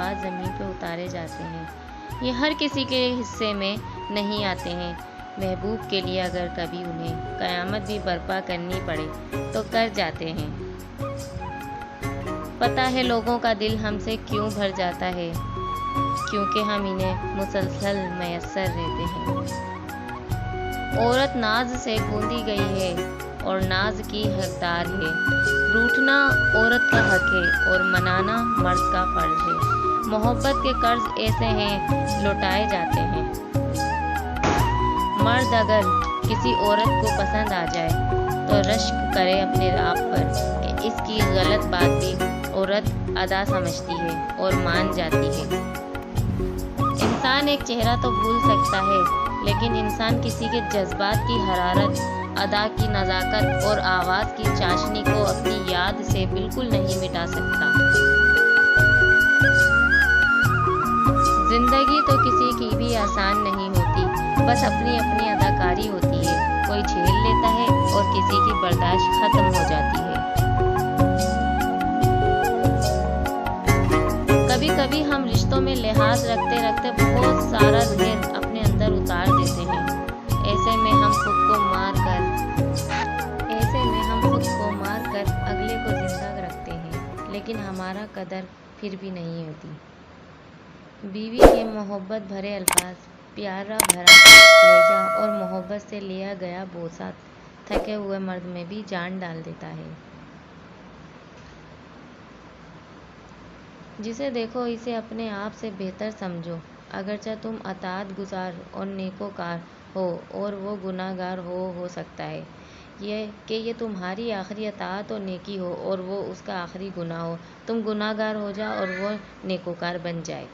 بعد زمین پہ اتارے جاتے ہیں۔ یہ ہر کسی کے حصے میں نہیں آتے ہیں۔ محبوب کے لیے اگر کبھی انہیں قیامت بھی برپا کرنی پڑے تو کر جاتے ہیں۔ پتہ ہے لوگوں کا دل ہم سے کیوں بھر جاتا ہے، کیونکہ ہم انہیں مسلسل میسر رہتے ہیں۔ عورت ناز سے گوندی گئی ہے اور ناز کی حقدار ہے۔ روٹھنا عورت کا حق ہے اور منانا مرد کا فرض ہے۔ محبت کے قرض ایسے ہیں لوٹائے جاتے ہیں۔ مرد اگر کسی عورت کو پسند آ جائے تو رشک کرے اپنے آپ پر کہ اس کی غلط بات بھی عورت ادا سمجھتی ہے اور مان جاتی ہے۔ انسان ایک چہرہ تو بھول سکتا ہے، لیکن انسان کسی کے جذبات کی حرارت، ادا کی نزاکت اور آواز کی چاشنی کو اپنی یاد سے بالکل نہیں مٹا سکتا۔ زندگی تو کسی کی بھی آسان نہیں ہوتی، بس اپنی اپنی اداکاری ہوتی ہے۔ کوئی جھیل لیتا ہے اور کسی کی برداشت ختم ہو جاتی ہے۔ کبھی کبھی ہم رشتوں میں لحاظ رکھتے رکھتے بہت سارا زہر اپنے اندر اتار دیتے ہیں۔ ایسے میں ہم خود کو مار کر اگلے کو زندہ رکھتے ہیں، لیکن ہمارا قدر پھر بھی نہیں ہوتی۔ بیوی کے محبت بھرے الفاظ، پیارا بھرا لہجہ اور محبت سے لیا گیا بوسہ تھکے ہوئے مرد میں بھی جان ڈال دیتا ہے۔ جسے دیکھو اسے اپنے آپ سے بہتر سمجھو، اگرچہ تم اطاعت گزار اور نیکوکار ہو اور وہ گناہ گار ہو سکتا ہے کہ یہ تمہاری آخری اطاعت اور نیکی ہو اور وہ اس کا آخری گناہ ہو۔ تم گناہ گار ہو جاؤ اور وہ نیکوکار بن جائے۔